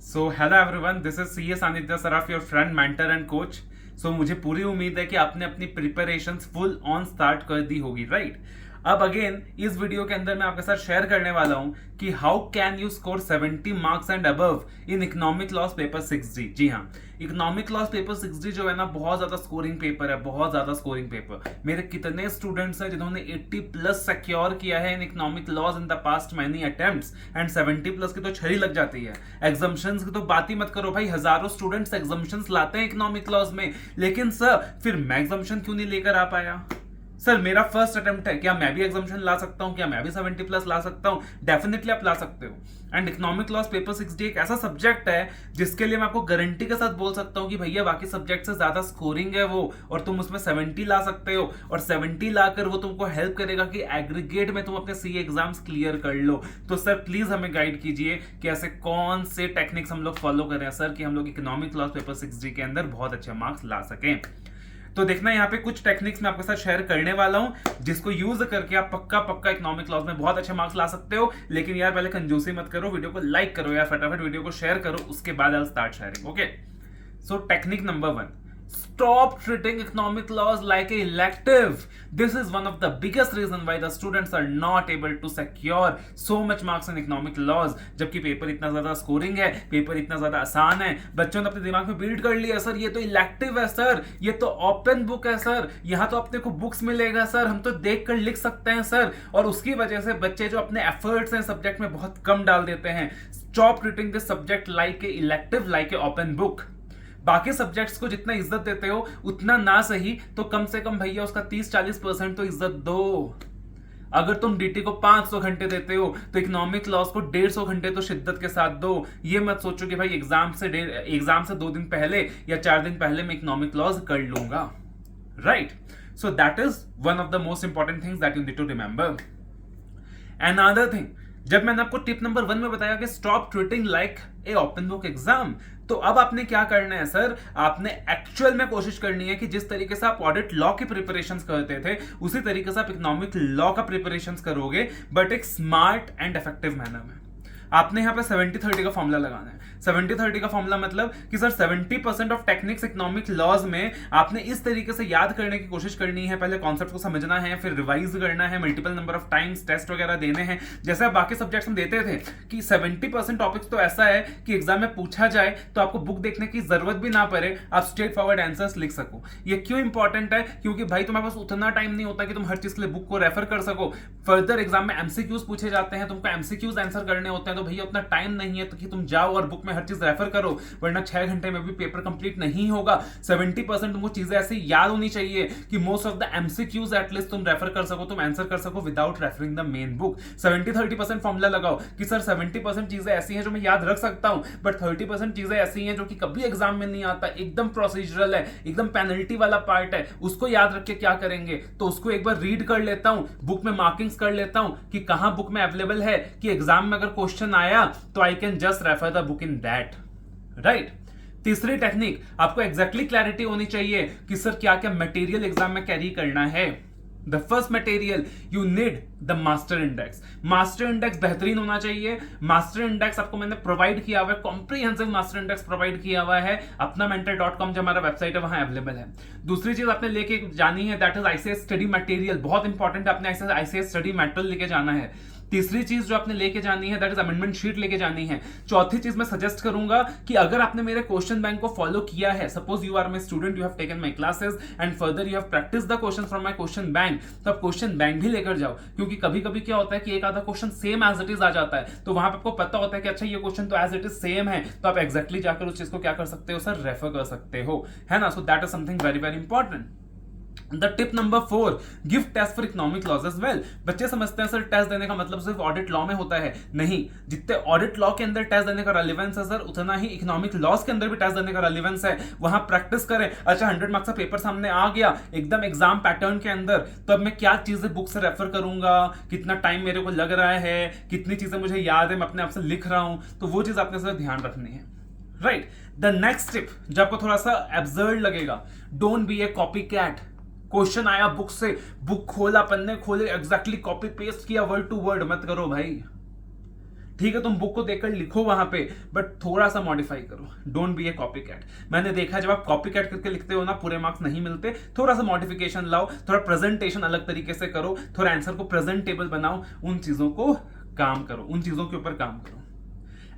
So hello everyone, this is C S Anitya Saraf, your friend mentor and coach. So मुझे पूरी उम्मीद है कि आपने अपनी प्रिपरेशंस फुल ऑन स्टार्ट कर दी होगी, राइट? अब अगेन इस वीडियो के अंदर मैं आपके साथ शेयर करने वाला हूं कि how can you score 70 marks and above in economic loss paper 6D। जी हाँ, इकोनॉमिक लॉस पेपर 6D जो है ना, बहुत ज्यादा स्कोरिंग पेपर है, बहुत ज्यादा स्कोरिंग पेपर। मेरे कितने स्टूडेंट्स हैं जिन्होंने 80 प्लस सिक्योर किया है in economic loss in the past many attempts, and 70 plus की तो छड़ी लग जाती है। एग्जाम्शंस की तो बात ही मत करो भाई, हजारों स्टूडेंट्स एग्जाम्शंस लाते हैं इकोनॉमिक लॉस में, लेकिन सर फिर मैं एग्जाम्शन क्यों नहीं लेकर आ पाया? सर मेरा फर्स्ट अटेम्प्ट है, क्या मैं भी एग्जाम्शन ला सकता हूं? क्या मैं भी 70 प्लस ला सकता हूं? डेफिनेटली आप ला सकते हो। And economic loss paper 6D एक ऐसा सब्जेक्ट है जिसके लिए मैं आपको गारंटी के साथ बोल सकता हूं कि भैया बाकी सब्जेक्ट से ज्यादा स्कोरिंग है वो, और तुम उसमें 70 ला सकते हो, और 70 लाकर वो तुमको हेल्प करेगा कि एग्रीगेट में तुम अपने सीए एग्जाम्स क्लियर कर लो। तो सर प्लीज हमें गाइड कीजिए कि ऐसे कौन से टेक्निक्स हम लोग फॉलो करें सर कि हम लोग इकोनॉमिक लॉस पेपर 6D के अंदर बहुत अच्छे मार्क्स ला सकें। तो देखना, यहाँ पे कुछ टेक्निक्स मैं आपके साथ शेयर करने वाला हूं जिसको यूज करके आप पक्का पक्का इकोनॉमिक लॉस में बहुत अच्छे मार्क्स ला सकते हो। लेकिन यार पहले कंजूसी मत करो, वीडियो को लाइक करो यार, फटाफट वीडियो को शेयर करो, उसके बाद I start sharing. Okay, so technique number 1, stop treating economic laws like a elective. This is one of the biggest reason why the students are not able to secure so much marks in economic laws। जबकि paper इतना ज्यादा scoring है, paper इतना ज्यादा आसान है, बच्चों ने अपने दिमाग में बिल्ड कर लिया सर ये तो इलेक्टिव है सर, ये तो ओपन बुक है सर, यहाँ तो अपने को बुक्स मिलेगा सर, हम तो देख कर लिख सकते हैं सर। और उसकी वजह से बच्चे जो अपने एफर्ट्स हैं सब्जेक्ट में बहुत कम डाल देते हैं। Stop treating this subject like a elective, like a open book. बाकी सब्जेक्ट्स को जितना इज्जत देते हो उतना ना सही तो कम से कम भैया उसका 30-40% तो इज्जत दो। अगर तुम डीटी को 500 घंटे देते हो तो इकोनॉमिक लॉस को 150 घंटे तो शिद्दत के साथ दो। ये मत सोचो कि भाई एग्जाम से 2 दिन पहले या 4 दिन पहले मैं इकोनॉमिक लॉस कर लूंगा, right? So that is one of the most important things that you need to remember. Another thing, जब मैंने आपको टिप नंबर 1 में बताया कि stop treating like a open book exam, तो अब आपने क्या करना है सर, आपने एक्चुअल में कोशिश करनी है कि जिस तरीके से आप ऑडिट लॉ की प्रिपरेशंस करते थे उसी तरीके से आप इकोनॉमिक लॉ का प्रिपरेशंस करोगे, बट एक स्मार्ट एंड इफेक्टिव मैनर में। आपने यहां पे 70-30 का फॉर्मूला लगाना है। 70-30 का फॉर्मूला मतलब कि sir 70% of techniques economic laws में आपने इस तरीके से याद करने की कोशिश करनी है, पहले कॉन्सेप्ट को समझना है, फिर रिवाइज करना है, multiple number of times test वगैरह देने हैं। जैसे आप बाकी सब्जेक्ट्स में देते थे कि 70% टॉपिक्स तो ऐसा है कि एग्जाम में पूछा जाए तो आपको बुक देखने की जरूरत भी ना पड़े, आप स्ट्रेट फॉरवर्ड आंसर्स लिख सको। ये क्यों इंपॉर्टेंट है? क्योंकि भाई तुम्हारे पास उतना टाइम नहीं होता कि तुम हर चीज के लिए बुक को रेफर कर सको। फर्दर एग्जाम में एमसीक्यूज पूछे जाते हैं, तुमको एमसीक्यूज आंसर करने होते हैं, तो भैया उतना टाइम नहीं है तो कि तुम जाओ और बुक में हर चीज रेफर करो, वरना 6 घंटे में भी पेपर कंप्लीट नहीं होगा। 70% तुमको चीजें ऐसी याद होनी चाहिए कि most of the MCQs at least तुम रेफर कर सको, तुम आंसर कर सको without referring the main book. 70-30% formula लगाओ कि सर 70% चीजें ऐसी हैं जो मैं याद रख सकता हूं, बट 30% चीजें ऐसी हैं जो कि कभी एग्जाम में नहीं आता, एकदम प्रोसीजरल है, एकदम पेनल्टी वाला पार्ट है, उसको याद रख के क्या करेंगे, तो उसको एक बार रीड कर लेता हूं, बुक में मार्किंग्स कर लेता हूं कि कहां बुक में अवेलेबल है, कि एग्जाम में अगर क्वेश्चन आया तो I can just refer the book in that, right? तीसरी टेक्निक, आपको एग्जैक्टली क्लैरिटी होनी चाहिए कि सर क्या क्या मटेरियल एग्जाम में कैरी करना है। The first material you need the master index. Master index बेहतरीन होना चाहिए। मास्टर इंडेक्स आपको मैंने प्रोवाइड किया हुआ है, कॉम्प्रिहेंसिव मास्टर इंडेक्स प्रोवाइड किया हुआ है, अपना mentor.com जो हमारा वेबसाइट है वहां अवेलेबल है। दूसरी चीज आपने लेके जानी है, that is ICS study material, बहुत इंपॉर्टेंट है, अपने आईसीएस स्टडी मटेरियल लेके जाना है। तीसरी चीज जो आपने लेके जानी है दैट इज अमेंडमेंट शीट लेके जानी है। चौथी चीज मैं सजेस्ट करूंगा कि अगर आपने मेरे क्वेश्चन बैंक को फॉलो किया है, suppose you are my student, you have taken my classes and further you have practice the question from my question bank, तो आप क्वेश्चन बैंक भी लेकर जाओ, क्योंकि कभी कभी क्या होता है कि एक आधा question same as it is आ जाता है, तो वहां पे आपको पता होता है कि अच्छा ये क्वेश्चन तो एज इट इज सेम है, तो आप एग्जैक्टली जाकर उस चीज को क्या कर सकते हो सर, रेफर कर सकते हो, है ना? So that is something very very important. The tip number 4, give test for economic laws as well. बच्चे समझते हैं सर टेस्ट देने का मतलब सिर्फ ऑडिट लॉ में होता है, नहीं, जितने ऑडिट लॉ के अंदर टेस्ट देने का रेलेवेंस है सर, उतना ही इकोनॉमिक लॉज के अंदर भी टेस्ट देने का रेलेवेंस है। वहां प्रैक्टिस करें। अच्छा 100 मार्क्स का पेपर सामने आ गया एकदम एग्जाम पैटर्न के अंदर, तो अब मैं क्या चीजें बुक से रेफर करूंगा, कितना टाइम मेरे को लग रहा है, कितनी चीजें मुझे याद है, मैं अपने आप से लिख रहा हूं, तो वो चीज आपने सर ध्यान रखनी है, राइट? द नेक्स्ट टिप जो आपको थोड़ा सा एब्सर्ड लगेगा, don't be a copy cat. Question आया बुक से, बुक खोला, पन्ने खोले, एग्जैक्टली कॉपी पेस्ट किया, वर्ड टू वर्ड मत करो भाई। ठीक है, तुम बुक को देखकर लिखो वहां पे, बट थोड़ा सा मॉडिफाई करो, don't be a copy cat. मैंने देखा जब आप कॉपी कैट करके लिखते हो ना, पूरे मार्क्स नहीं मिलते। थोड़ा सा मॉडिफिकेशन लाओ, थोड़ा प्रेजेंटेशन अलग तरीके से करो, थोड़ा आंसर को प्रेजेंटेबल बनाओ, उन चीजों को काम करो, उन चीजों के ऊपर काम करो।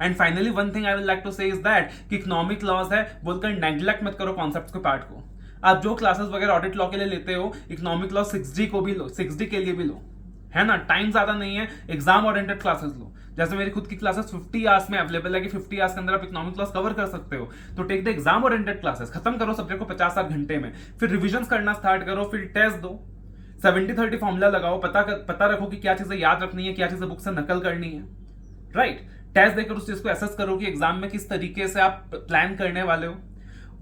And finally one thing I will like to say is that कि इकोनॉमिक लॉस है बोलकर नेग्लेक्ट मत करो कॉन्सेप्ट के पार्ट को। आप जो क्लासेस वगैरह ऑडिट लॉ के लिए लेते हो, इकोनॉमिक लॉ 6D को भी लो, 6D के लिए भी लो, है ना। टाइम ज्यादा नहीं है, एग्जाम ओरिएंटेड क्लासेस लो। जैसे मेरी खुद की क्लासेस 50 आवर्स में अवेलेबल है कि 50 आवर्स के अंदर आप इकोनॉमिक लॉस कवर कर सकते हो। तो take the exam oriented classes, खत्म करो सब्जेक्ट को 50 घंटे में, फिर रिविजन करना स्टार्ट करो, फिर टेस्ट दो, 70-30 फॉर्मूला लगाओ, पता रखो कि क्या चीजें याद रखनी है, क्या चीजें बुक से नकल करनी है, राइट। टेस्ट देकर उस चीज को एसेस करो कि एग्जाम में किस तरीके से आप प्लान करने वाले हो।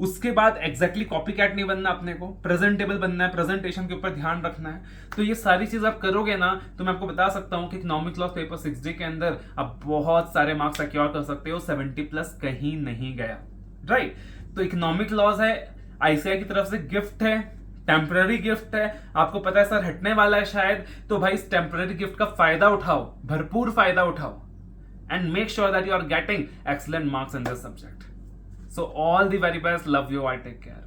उसके बाद एग्जैक्टली कॉपी कैट नहीं बनना, अपने को प्रेजेंटेबल बनना है, प्रेजेंटेशन के ऊपर ध्यान रखना है। तो ये सारी चीज आप करोगे ना, तो मैं आपको बता सकता हूं कि इकोनॉमिक लॉस पेपर 6D के अंदर आप बहुत सारे मार्क्स सिक्योर कर सकते हो, 70+ कहीं नहीं गया, राइट। तो इकोनॉमिक लॉस है, आईसीआई की तरफ से गिफ्ट है, टेम्पररी गिफ्ट है। आपको पता है सर हटने वाला है शायद, तो भाई इस टेम्पररी गिफ्ट का फायदा उठाओ, भरपूर फायदा उठाओ, and make sure that you are getting excellent marks in this subject. So all the very best. Love you. I take care.